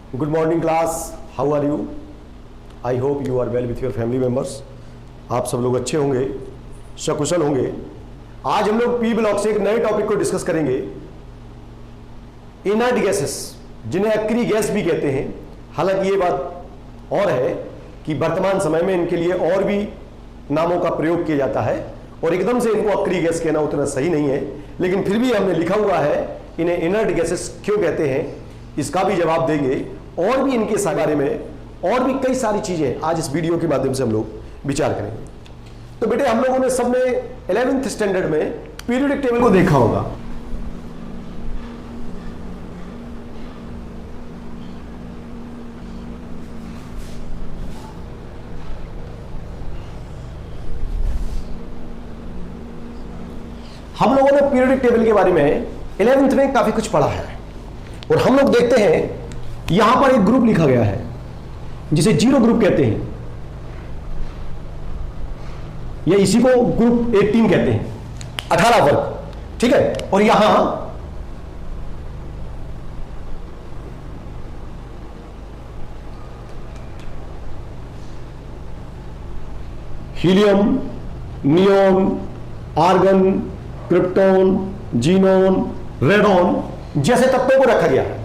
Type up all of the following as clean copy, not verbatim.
Good morning class, how are you? I hope you are well with your family members. आप सब लोग अच्छे होंगे, सकुशल होंगे। आज हम लोग पी ब्लॉक से एक नए टॉपिक को डिस्कस करेंगे, इनर्ट गैसेस, जिन्हें अक्री गैस भी कहते हैं। हालांकि ये बात और है कि वर्तमान समय में इनके लिए और भी नामों का प्रयोग किया जाता है और एकदम से इनको अक्री गैस कहना उतना सही नहीं है, लेकिन फिर भी हमने लिखा हुआ है इन्हें इनर्ट गैसेस क्यों कहते हैं, इसका भी जवाब देंगे और भी इनके बारे में और भी कई सारी चीजें आज इस वीडियो के माध्यम से हम लोग विचार करेंगे। तो बेटे, हम लोगों ने सबने 11th स्टैंडर्ड में पीरियोडिक टेबल को देखा होगा। हम लोगों ने पीरियोडिक टेबल के बारे में 11th में काफी कुछ पढ़ा है और हम लोग देखते हैं यहां पर एक ग्रुप लिखा गया है जिसे जीरो ग्रुप कहते हैं, या इसी को ग्रुप 18 कहते हैं, 18 वर्ग, ठीक है। और यहां helium, neon, argon, krypton, xenon, radon जैसे तत्वों को रखा गया है।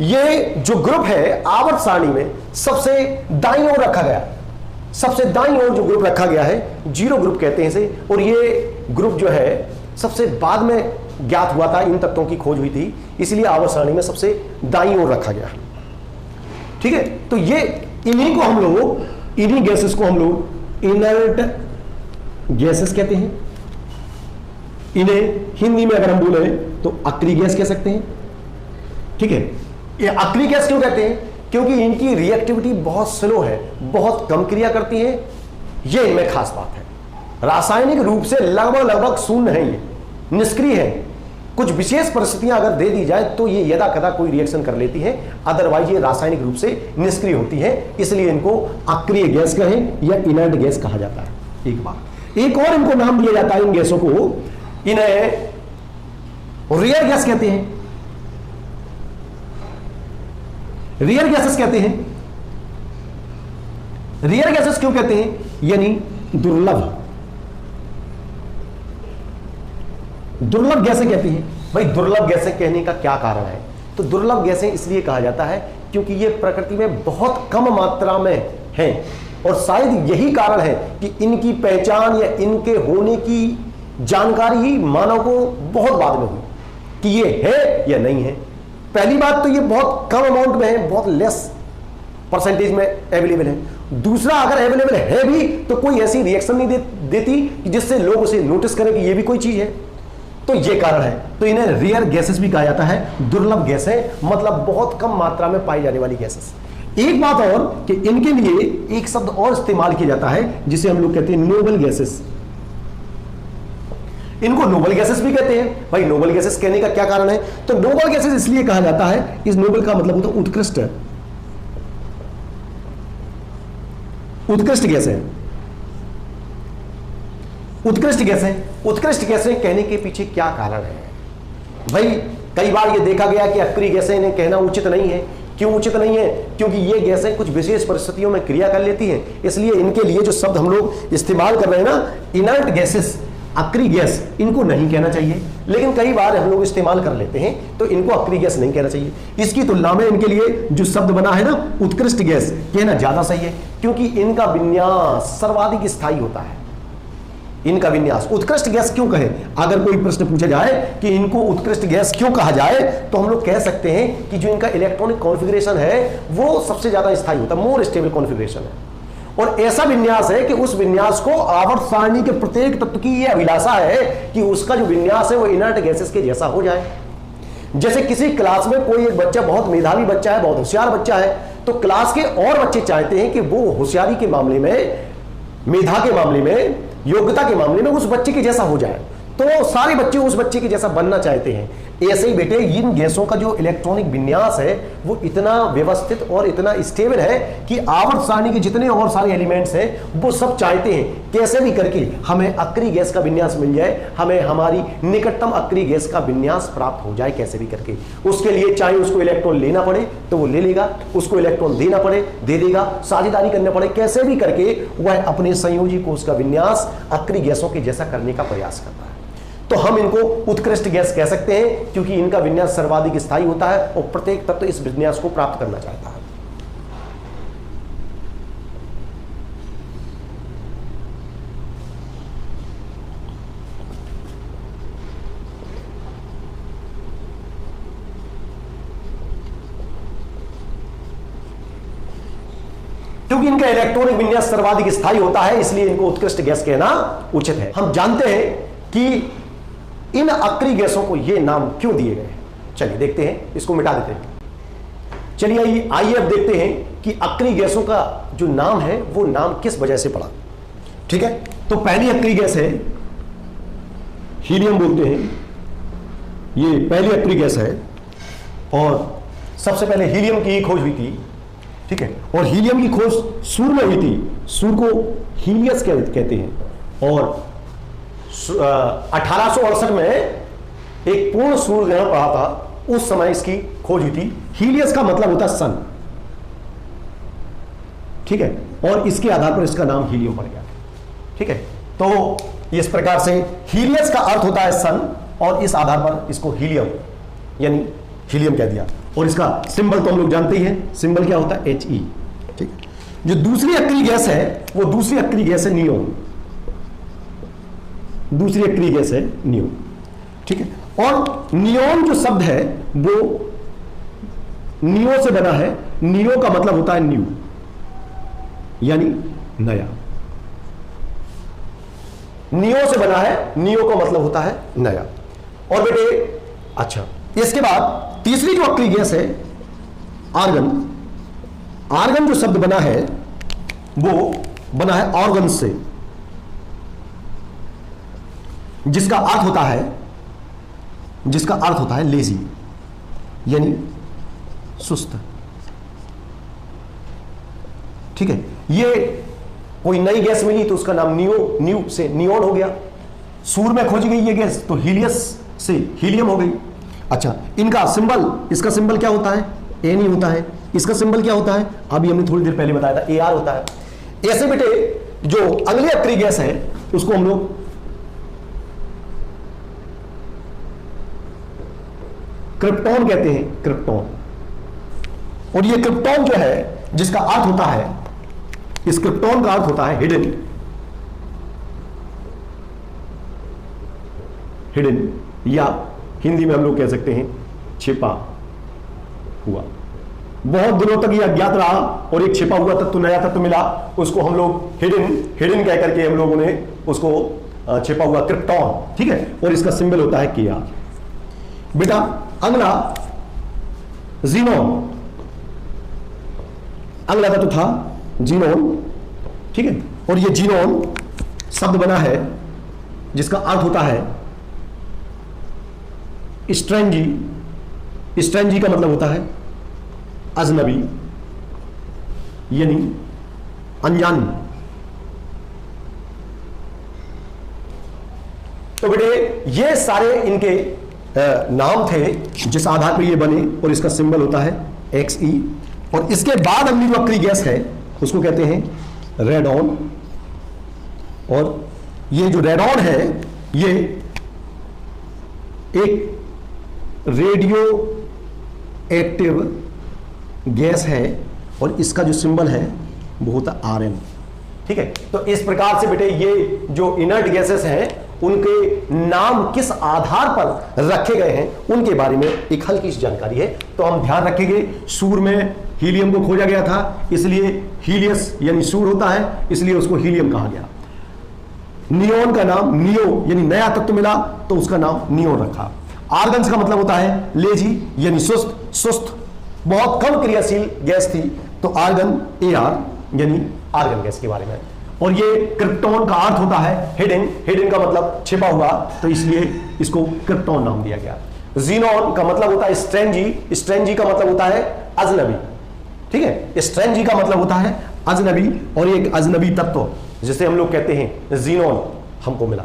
ये जो ग्रुप है आवर्त सारणी में सबसे दाईं ओर रखा गया, सबसे दाईं ओर जो ग्रुप रखा गया है जीरो ग्रुप कहते हैं इसे। और ये ग्रुप जो है सबसे बाद में ज्ञात हुआ था, इन तत्वों की खोज हुई थी, इसलिए आवर्त सारणी में सबसे दाईं ओर रखा गया, ठीक है। तो ये इन्हीं को हम लोग, इन्हीं गैसेस को हम लोग इनर्ट गैसेस कहते हैं। इन्हें हिंदी में अगर हम बोले तो अक्री गैस कह सकते हैं, ठीक है। ये अक्री गैस क्यों कहते हैं? क्योंकि इनकी रिएक्टिविटी बहुत स्लो है, बहुत कम क्रिया करती है, ये इनमें खास बात है। रासायनिक रूप से लगभग शून्य है, ये निष्क्रिय है। कुछ विशेष परिस्थितियां अगर दे दी जाए तो ये यदा कदा कोई रिएक्शन कर लेती है, अदरवाइज ये रासायनिक रूप से निष्क्रिय होती है, इसलिए इनको अक्रिय गैस कहें या इनर्ट गैस कहा जाता है। एक बात, एक और इनको नाम दिया जाता है इन गैसों को, इन्हें रेयर गैस कहते हैं, रेयर गैसेस कहते हैं। रेयर गैसेस क्यों कहते हैं? यानी दुर्लभ, दुर्लभ गैसें कहती हैं। भाई, दुर्लभ गैसें कहने का क्या कारण है? तो दुर्लभ गैसें इसलिए कहा जाता है क्योंकि ये प्रकृति में बहुत कम मात्रा में हैं और शायद यही कारण है कि इनकी पहचान या इनके होने की जानकारी ही मानव को बहुत बाद में हुई कि ये है या नहीं है। पहली बात तो ये बहुत कम अमाउंट में है, बहुत लेस परसेंटेज में अवेलेबल है। दूसरा, अगर अवेलेबल है भी तो कोई ऐसी रिएक्शन नहीं देती कि जिससे लोग उसे नोटिस करें कि ये भी कोई चीज है। तो ये कारण है, तो इन्हें रेयर गैसेस भी कहा जाता है। दुर्लभ गैसें मतलब बहुत कम मात्रा में पाई जाने वाली गैसेस। एक बात और कि इनके लिए एक शब्द और इस्तेमाल किया जाता है जिसे हम लोग कहते हैं नोबल गैसेस। इनको नोबल गैसेस भी कहते हैं। भाई, नोबल गैसेस कहने का क्या कारण है? तो नोबल गैसेस इसलिए कहा जाता है, इस नोबल का मतलब होता है उत्कृष्ट, उत्कृष्ट गैसें, उत्कृष्ट गैसें। उत्कृष्ट गैसें कहने के पीछे क्या कारण है? भाई, कई बार यह देखा गया कि अक्रिय गैसें इन्हें कहना उचित नहीं है। क्यों उचित नहीं है? क्योंकि ये गैसें कुछ विशेष परिस्थितियों में क्रिया कर लेती हैं, इसलिए इनके लिए जो शब्द हम लोग इस्तेमाल कर रहे हैं ना, इनर्ट गैसेस, अक्री गैस, इनको नहीं कहना चाहिए। लेकिन कई बार हम लोग इस्तेमाल कर लेते हैं तो इनको अक्री गैस नहीं कहना चाहिए। इसकी तुलना में इनके लिए जो शब्द बना है ना, उत्कृष्ट गैस, कहना ज्यादा सही है, क्योंकि इनका विन्यास सर्वाधिक स्थायी होता है। इनका विन्यास उत्कृष्ट गैस क्यों कहें? अगर कोई प्रश्न पूछा जाए कि इनको उत्कृष्ट गैस क्यों कहा जाए, तो हम लोग कह सकते हैं कि जो इनका इलेक्ट्रॉनिक कॉन्फ़िगरेशन है वो सबसे ज्यादा स्थायी होता है, मोर स्टेबल कॉन्फ़िगरेशन है। और ऐसा विन्यास है कि उस विन्यास को आवर्त सारणी के प्रत्येक तत्व की यह अभिलाषा है कि उसका जो विन्यास है वो इनर्ट गैसेस के जैसा हो जाए। जैसे किसी क्लास में कोई एक बच्चा बहुत मेधावी बच्चा है, बहुत होशियार बच्चा है, तो क्लास के और बच्चे चाहते हैं कि वो होशियारी के मामले में, मेधा के मामले में, योग्यता के मामले में उस बच्चे के जैसा हो जाए। तो सारे बच्चे उस बच्चे के जैसा बनना चाहते हैं। ऐसे ही बेटे इन गैसों का जो इलेक्ट्रॉनिक विन्यास है वो इतना व्यवस्थित और इतना स्टेबल है कि आवर्त सारणी के जितने और सारे एलिमेंट्स हैं वो सब चाहते हैं कैसे भी करके हमें अक्रिय गैस का विन्यास मिल जाए, हमें हमारी निकटतम अक्रिय गैस का विन्यास प्राप्त हो जाए कैसे भी करके। उसके लिए चाहे उसको इलेक्ट्रॉन लेना पड़े तो वो ले लेगा, उसको इलेक्ट्रॉन देना पड़े दे देगा, साझेदारी करना पड़े कैसे भी करके वह अपने संयोजी कोष का विन्यास अक्रिय गैसों के जैसा करने का प्रयास करता है। तो हम इनको उत्कृष्ट गैस कह सकते हैं क्योंकि इनका विन्यास सर्वाधिक स्थायी होता है और प्रत्येक तत्व इस विन्यास को प्राप्त करना चाहता है। क्योंकि इनका इलेक्ट्रॉनिक विन्यास सर्वाधिक स्थायी होता है इसलिए इनको उत्कृष्ट गैस कहना उचित है। हम जानते हैं कि इन अक्रिय गैसों को ये नाम क्यों दिए गए हैं। चलिए देखते हैं, इसको मिटा देते हैं। चलिए आइए अब देखते हैं कि अक्रिय गैसों का जो नाम है वो नाम किस वजह से पड़ा। ठीक है, तो पहली अक्रिय गैस है हीलियम बोलते हैं, ये पहली अक्रिय गैस है और सबसे पहले हीलियम की खोज हुई थी। ठीक है, और हीलियम की खोज सूर में हुई थी, सूर को हीलियस कहते हैं। और 1868 में एक पूर्ण सूर्य ग्रहण पड़ा था, उस समय इसकी खोज हुई थी। हीलियस का मतलब होता है सन। ठीक है, और इसके आधार पर इसका नाम हीलियम पड़ गया। ठीक है, तो इस प्रकार से हीलियस का अर्थ होता है सन और इस आधार पर इसको हीलियम यानी हीलियम कह दिया। और इसका सिंबल तो हम लोग जानते ही हैं, सिंबल क्या होता है He। ठीक है, जो दूसरी अक्रिय गैस है वो दूसरी अक्रिय गैस है नियोन। दूसरी अक्रिय गैस है नियोन। ठीक है, और नियोन जो शब्द है वो नियो से बना है। नियो का मतलब होता है न्यू यानी नया। नियो से बना है, नियो का मतलब होता है नया। और बेटे अच्छा, इसके बाद तीसरी जो अक्रिय गैस है आर्गन। आर्गन जो शब्द बना है वो बना है ऑर्गन से, जिसका अर्थ होता है लेजी यानी सुस्त। ठीक है, ये कोई नई गैस मिली तो उसका नाम न्यू से नियोन हो गया। सूर में खोजी गई ये गैस तो हीलियस से हीलियम हो गई। अच्छा, इनका सिंबल, इसका सिंबल क्या होता है Ni होता है। इसका सिंबल क्या होता है अभी हमने थोड़ी देर पहले बताया था Ar होता है। ऐसे बेटे जो अगली अक्रिय गैस है उसको हम लोग क्रिप्टॉन कहते हैं, क्रिप्टॉन। और ये क्रिप्टॉन जो है जिसका अर्थ होता है, इस क्रिप्टॉन का अर्थ होता है हिडन। हिडन या हिंदी में हम लोग कह सकते हैं छिपा हुआ। बहुत दिनों तक यह अज्ञात रहा और एक छिपा हुआ तत्व, नया तत्व मिला, उसको हम लोग हिडन कह करके हम लोगों ने उसको छिपा हुआ क्रिप्टॉन। ठीक है, और इसका सिंबल होता है Kr। बेटा अगला जीनोन, अगला तत्व था जीनोन। ठीक है, और ये जीनोन शब्द बना है जिसका अर्थ होता है स्ट्रेंजी। स्ट्रेंजी का मतलब होता है अजनबी यानी अनजान। तो बेटे ये सारे इनके नाम थे जिस आधार पर ये बने और इसका सिंबल होता है Xe। और इसके बाद अगली जो अक्रिय गैस है उसको कहते हैं रेडॉन। और ये जो रेडॉन है ये एक रेडियो एक्टिव गैस है और इसका जो सिंबल है वो होता है Rn। ठीक है, तो इस प्रकार से बेटे ये जो इनर्ट गैसेस हैं उनके नाम किस आधार पर रखे गए हैं उनके बारे में एक हल्की सी जानकारी है। तो हम ध्यान रखेंगे, सूर में हीलियम को खोजा गया था इसलिए हीलियस यानी सूर होता है, इसलिए उसको हीलियम कहा गया। नियोन का नाम नियो यानी नया तत्व मिला तो उसका नाम नियोन रखा। आर्गन का मतलब होता है लेजी यानी सुस्त। बहुत कम क्रियाशील गैस थी तो आर्गन Ar यानी आर्गन गैस के बारे में। और ये क्रिप्टॉन का अर्थ होता है हिडन। हिडन का मतलब छिपा हुआ, तो इसलिए इसको क्रिप्टॉन नाम दिया गया। जीनोन का मतलब होता है स्ट्रेंजी, स्ट्रेंजी का मतलब होता है अजनबी, ठीक है, स्ट्रेंजी का मतलब होता है अजनबी, और एक अजनबी तत्व जिसे हम लोग कहते हैं जीनोन हमको मिला।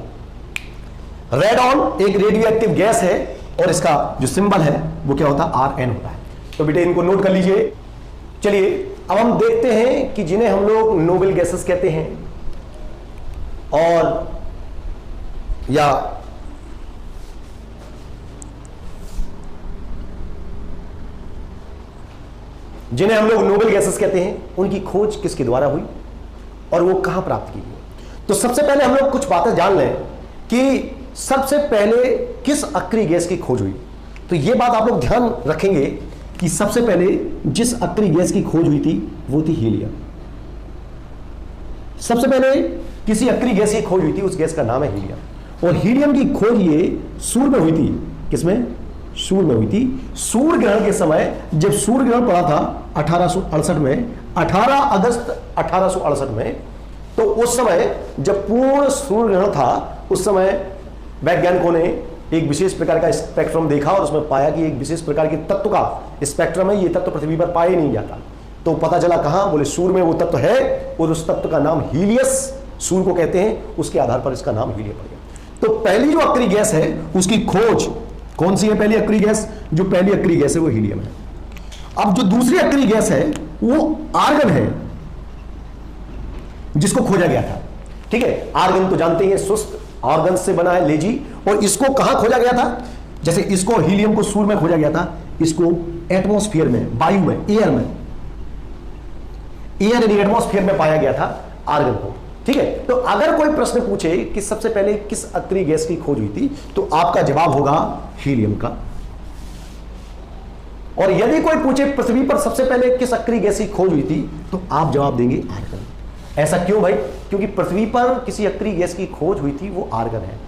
रेडॉन एक रेडियो एक्टिव गैस है और इसका जो सिंबल है वो क्या होता है, Rn होता है। तो बेटे इनको नोट कर लीजिए। चलिए अब हम देखते हैं कि जिन्हें हम लोग नोबेल गैसेस कहते हैं और या जिन्हें हम लोग नोबेल गैसेस कहते हैं उनकी खोज किसके द्वारा हुई और वो कहां प्राप्त की गई। तो सबसे पहले हम लोग कुछ बातें जान लें कि सबसे पहले किस अक्रिय गैस की खोज हुई। तो ये बात आप लोग ध्यान रखेंगे कि सबसे पहले जिस अक्रिय गैस की खोज हुई थी वो थी हीलियम। सबसे पहले किसी अक्रिय गैस की खोज हुई थी, उस गैस का नाम है हीलियम। और हीलियम की खोज ये सूर्य में हुई थी। किसमें? सूर्य में हुई थी। सूर्य ग्रहण के समय जब सूर्य ग्रहण पड़ा था 1868 में, 18 अगस्त 1868 में, तो उस समय जब पूर्ण सूर्य ग्रहण था उस समय वैज्ञानिकों ने एक विशेष प्रकार का स्पेक्ट्रम देखा और उसमें पाया कि एक विशेष प्रकार के तत्व का स्पेक्ट्रम है, ये तत्व पृथ्वी पर पाया नहीं जाता। तो पता चला कहां, बोले सूर्य में वो तत्व है और उस तत्व का नाम हीलियस सूर्य को कहते हैं, उसके आधार पर इसका नाम हीलियम पड़ गया। तो पहली जो अक्रिय गैस है उसकी खोज कौन सी है? पहली अक्रिय गैस, जो पहली अक्रिय गैस है वो हीलियम है। अब जो दूसरी अक्रिय गैस है वो आर्गन है, जिसको खोजा गया था। ठीक है, आर्गन तो जानते हैं शुष्क ऑर्गन से बना है, लेजी। और इसको कहां खोजा गया था? जैसे इसको हीलियम को सूर्य में खोजा गया था, इसको एटमॉस्फेयर में, वायु में, एयर में, एयर यानी एटमॉस्फेयर में पाया गया था आर्गन को। ठीक है, तो अगर कोई प्रश्न पूछे कि सबसे पहले किस अक्रिय गैस की खोज हुई थी, तो आपका जवाब होगा हीलियम का। और यदि कोई पूछे पृथ्वी पर सबसे पहले किस अक्रिय गैस की खोज हुई थी, तो आप जवाब देंगे आर्गन। ऐसा क्यों भाई? क्योंकि पृथ्वी पर किसी अक्रिय गैस की खोज हुई थी, वो आर्गन है।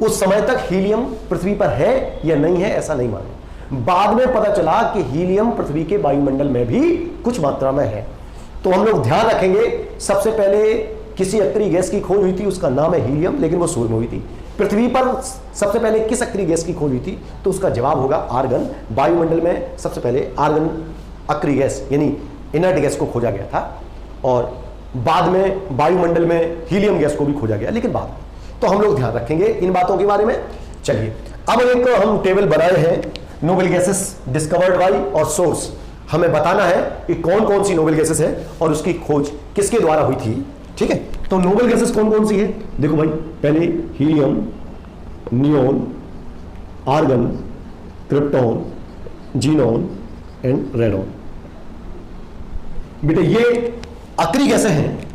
उस समय तक हीलियम पृथ्वी पर है या नहीं है ऐसा नहीं मालूम। बाद में पता चला कि हीलियम पृथ्वी के वायुमंडल में भी कुछ मात्रा में है। तो हम लोग ध्यान रखेंगे, सबसे पहले किसी अक्रिय गैस की खोज हुई थी, उसका नाम है हीलियम, लेकिन वो सूर्य में हुई थी। पृथ्वी पर सबसे पहले किस अक्रिय गैस की खोज हुई थी, तो उसका जवाब होगा आर्गन। वायुमंडल में सबसे पहले आर्गन अक्रिय गैस यानी इनर्ट गैस को खोजा गया था, और बाद में वायुमंडल में हीलियम गैस को भी खोजा गया, लेकिन बाद में। तो हम लोग ध्यान रखेंगे इन बातों के बारे में। चलिए अब एक हम टेबल बनाए हैं, नोबेल गैसेस डिस्कवर्ड बाय और सोर्स। हमें बताना है कि कौन कौन सी नोबेल गैसेस है और उसकी खोज किसके द्वारा हुई थी। ठीक है, तो नोबेल गैसेस कौन कौन सी है? देखो भाई, पहले helium, neon, argon, krypton, xenon and radon. बेटे ये अक्रिय गैसें हैं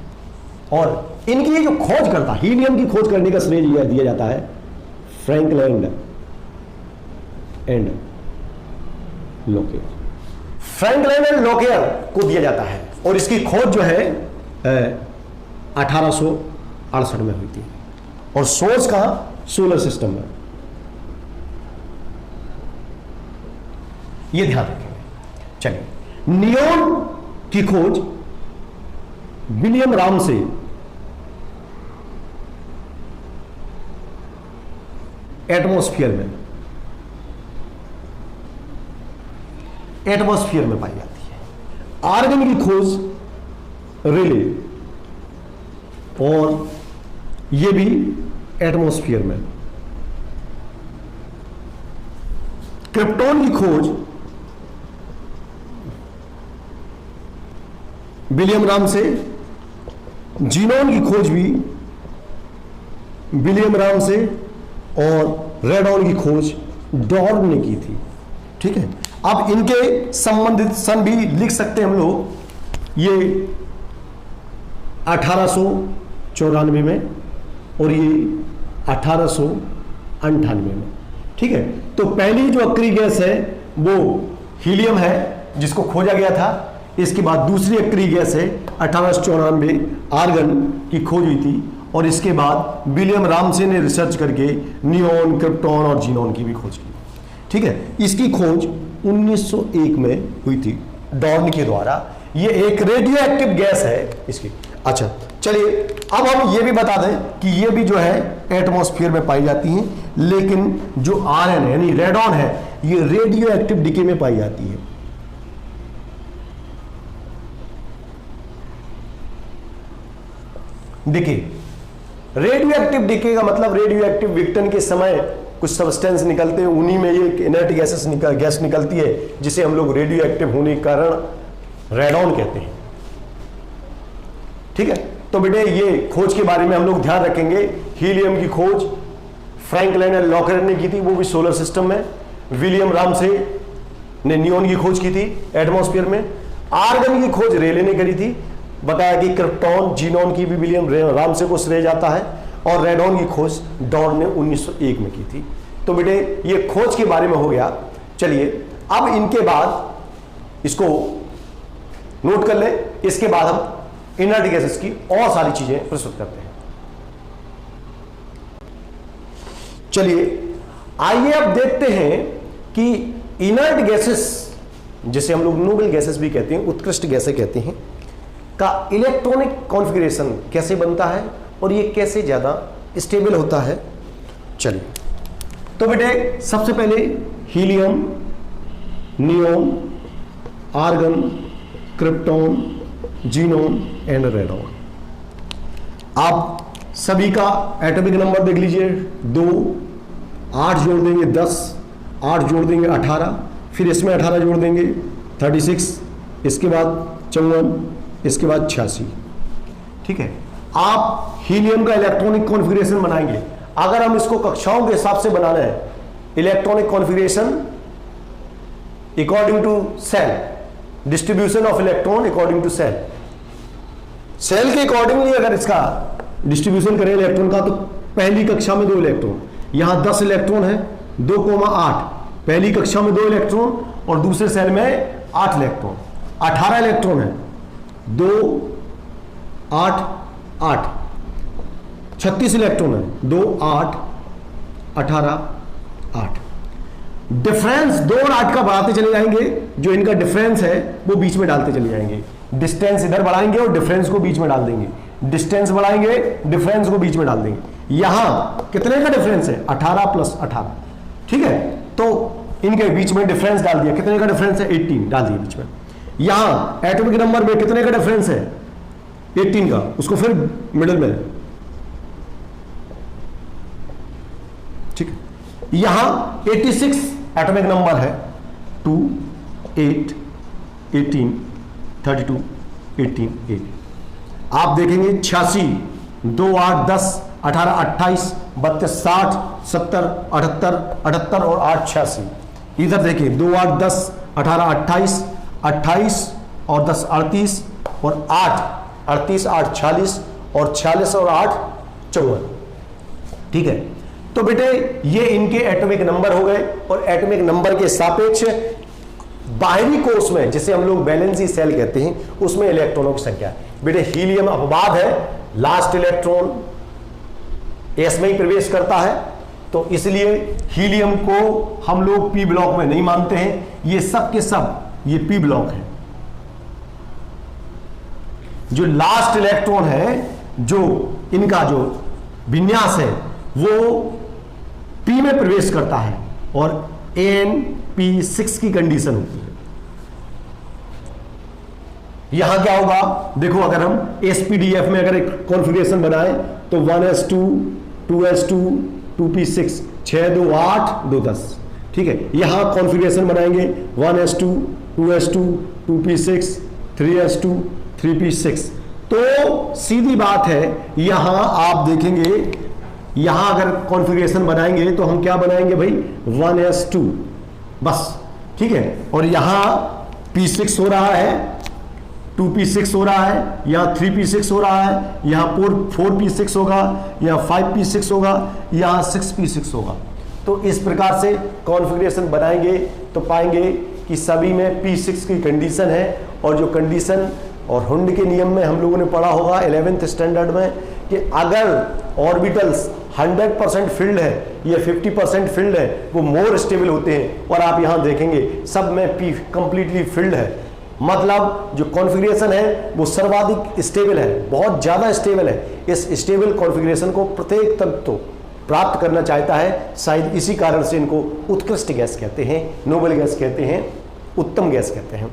और इनकी जो खोज करता, हीलियम की खोज करने का श्रेय दिया जाता है फ्रैंकलैंड एंड लोकेयर। फ्रैंकलैंड एंड लोकेयर को दिया जाता है और इसकी खोज जो है 1868 में हुई थी। और सोर्स कहां? सोलर सिस्टम में। यह ध्यान रखेंगे। चलिए, नियोन की खोज विलियम रामसे एटमॉस्फेयर में पाई जाती है। आर्गन की खोज रेले, और यह भी एटमॉस्फेयर में। क्रिप्टॉन की खोज विलियम रामसे, जीनोन की खोज भी विलियम रामसे, और रेडॉन की खोज डॉर्न ने की थी। ठीक है, अब इनके संबंधित सन भी लिख सकते हैं हम लोग। ये 1894 में और ये 1898 में। ठीक है, तो पहली जो अक्रिय गैस है वो हीलियम है, जिसको खोजा गया था। इसके बाद दूसरी अक्रिय गैस है 1894 आर्गन की खोज हुई थी, और इसके बाद विलियम रामसे ने रिसर्च करके नियोन, क्रिप्टॉन और जीनोन की भी खोज की। ठीक है, इसकी खोज 1901 में हुई थी डॉर्न के द्वारा। ये एक रेडियो एक्टिव गैस है इसकी। अच्छा चलिए, अब हम ये भी बता दें कि ये भी जो है एटमॉस्फेयर में पाई जाती हैं, लेकिन जो आरएन है यानी रेडॉन है, ये रेडियो एक्टिव डिके में पाई जाती है। देखिए, रेडियो एक्टिव डिके का मतलब रेडियो एक्टिव विघटन के समय कुछ सब्सटेंस निकलते हैं, उन्हीं में ये इनर्ट गैस निकलती है, जिसे हम लोग रेडियो एक्टिव होने के कारण रेडॉन कहते हैं। ठीक है, तो बेटे ये खोज के बारे में हम लोग ध्यान रखेंगे। हीलियम की खोज फ्रैंकलिन और लॉकरेट ने की थी, वो भी सोलर सिस्टम में। विलियम रामसे ने नियोन की खोज की थी एटमॉस्फेयर में। आर्गन की खोज रेले ने करी थी। बताया कि क्रिप्टॉन जीनॉन की भी विलियम रामसे को श्रेय जाता है। और रेडॉन की खोज डॉर्न ने 1901 में की थी। तो बेटे ये खोज के बारे में हो गया। चलिए अब इनके बाद इसको नोट कर ले, इसके बाद हम इनर्ट गैसेस की और सारी चीजें प्रस्तुत करते हैं। चलिए आइए अब देखते हैं कि इनर्ट गैसेस, जिसे हम लोग नोबल गैसेस भी कहते हैं, उत्कृष्ट गैसें कहते हैं, का इलेक्ट्रॉनिक कॉन्फ़िगरेशन कैसे बनता है और ये कैसे ज्यादा स्टेबल होता है। चलिए तो बेटे सबसे पहले helium, neon, argon, krypton, xenon and radon. आप सभी का एटॉमिक नंबर देख लीजिए, 2, 8 जोड़ देंगे 10, 8 जोड़ देंगे 18, फिर इसमें 18 जोड़ देंगे 36, इसके बाद 54, इसके बाद 86। ठीक है, आप हीलियम का इलेक्ट्रॉनिक कॉन्फ़िगरेशन बनाएंगे। अगर हम इसको कक्षाओं के हिसाब से बनाना है, electronic configuration according to shell, distribution of electron according to shell, shell के अकॉर्डिंगली अगर इसका डिस्ट्रीब्यूशन करें इलेक्ट्रॉन का, तो पहली कक्षा में 2 इलेक्ट्रॉन, यहां 10 इलेक्ट्रॉन है, 2,8, पहली कक्षा में 2 इलेक्ट्रॉन और दूसरे सेल में 8 इलेक्ट्रॉन, 18 इलेक्ट्रॉन है, 2, 8, 8, 36 इलेक्ट्रॉन है, 2, 8, 18, 8। डिफरेंस 2 और 8 का बढ़ाते चले जाएंगे, जो इनका डिफरेंस है वो बीच में डालते चले जाएंगे। डिस्टेंस इधर बढ़ाएंगे और डिफरेंस को बीच में डाल देंगे, डिस्टेंस बढ़ाएंगे, डिफरेंस को बीच में डाल देंगे। यहां कितने का डिफरेंस है? 18 + 18। ठीक है, तो इनके बीच में डिफरेंस डाल दिया। कितने का डिफरेंस है? 18 डाल दिया बीच में। यहां एटॉमिक नंबर में कितने का डिफरेंस है? 18 का, उसको फिर मिडिल में। ठीक है, यहां 86 एटॉमिक नंबर है, 2, 8, 18, 32, 18, 8। आप देखेंगे 86, 2, 8, 10, 18, 28, 32, 60, 70, 78, 78 और 8, 86। इधर देखिए 2, 8, 10, 18, 28, 28 और 10, 38 और 8, 38, 8, 46 और 46 और 8, 54। ठीक है, तो बेटे ये इनके एटॉमिक नंबर हो गए। और एटॉमिक नंबर के सापेक्ष बाहरी कोष में, जिसे हम लोग वैलेंसी सेल कहते हैं, उसमें इलेक्ट्रॉनों की संख्या। बेटे हीलियम अपवाद है, लास्ट इलेक्ट्रॉन एस में ही प्रवेश करता है, तो इसलिए हीलियम को हम लोग पी ब्लॉक में नहीं मानते हैं। ये सब के सब ये पी ब्लॉक है। जो लास्ट इलेक्ट्रॉन है, जो इनका जो विन्यास है, वो पी में प्रवेश करता है और Np6 की कंडीशन होती है। यहां क्या होगा? देखो, अगर हम SPDF में अगर एक कॉन्फ़िगरेशन बनाएं तो 1s2, 2s2, 2p6, 6, 2, 8, 2, 10। ठीक है, यहां कॉन्फ़िगरेशन बनाएंगे 1s2, 2s2, 2p6, 3s2, 3p6। तो सीधी बात है, यहां आप देखेंगे, यहां अगर कॉन्फ़िगरेशन बनाएंगे तो हम क्या बनाएंगे भाई? 1s2 बस। ठीक है, और यहां p6 हो रहा है, 2p6 हो रहा है, यहां 3p6 हो रहा है, यहां 4p6 होगा, यहां 5p6 होगा, यहां 6p6 होगा। तो इस प्रकार से कॉन्फ़िगरेशन बनाएंगे तो पाएंगे कि सभी में p6 की कंडीशन है। और जो कंडीशन और हुंड के नियम में हम लोगों ने पढ़ा होगा 11th स्टैंडर्ड में, कि अगर ऑर्बिटल्स 100% फिल्ड है या 50% फिल्ड है, वो मोर स्टेबल होते हैं। और आप यहां देखेंगे सब में p कंप्लीटली फिल्ड है, मतलब जो कॉन्फ़िगरेशन है वो सर्वाधिक स्टेबल है, बहुत ज्यादा स्टेबल है। इस स्टेबल कॉन्फ़िगरेशन को प्रत्येक तत्व प्राप्त करना चाहता है, शायद इसी कारण से इनको उत्कृष्ट गैस कहते हैं, नोबल गैस कहते हैं, उत्तम गैस कहते हैं।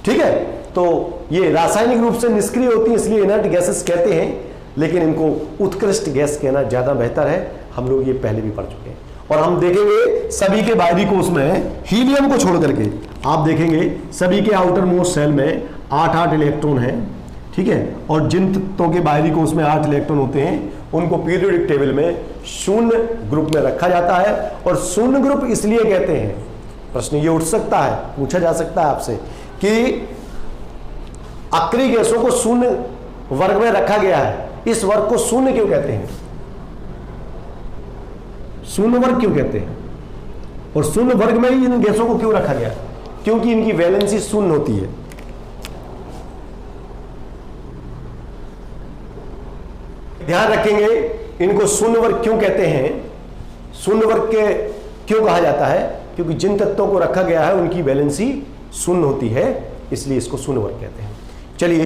ठीक है, तो ये रासायनिक रूप से निष्क्रिय होती है इसलिए इनर्ट गैसेस कहते हैं, लेकिन इनको उत्कृष्ट गैस कहना ज्यादा बेहतर है। हम लोग ये पहले भी पढ़ चुके हैं और हम देखेंगे सभी के बाहरी कोश में हीलियम को छोड़ करके आप देखेंगे सभी के आउटर मोस्ट सेल में 8-8 इलेक्ट्रॉन हैं। ठीक है, और जिन तत्वों के बाहरी कोश में 8 इलेक्ट्रॉन होते हैं उनको पीरियोडिक टेबल में शून्य ग्रुप में रखा जाता है। और शून्य ग्रुप इसलिए कहते हैं, प्रश्न ये उठ सकता है, पूछा जा सकता है आपसे कि अक्रिय गैसों को शून्य वर्ग में रखा गया है, इस वर्ग को शून्य क्यों कहते हैं? शून्य वर्ग क्यों कहते हैं? और शून्य वर्ग में ही इन गैसों को क्यों रखा गया? क्योंकि इनकी वैलेंसी शून्य होती है। ध्यान रखेंगे, इनको शून्य वर्ग क्यों कहते हैं? शून्य वर्ग के क्यों कहा जाता है? क्योंकि जिन तत्वों को रखा गया है उनकी वैलेंसी शून्य होती है, इसलिए इसको शून्य वर्ग कहते हैं। चलिए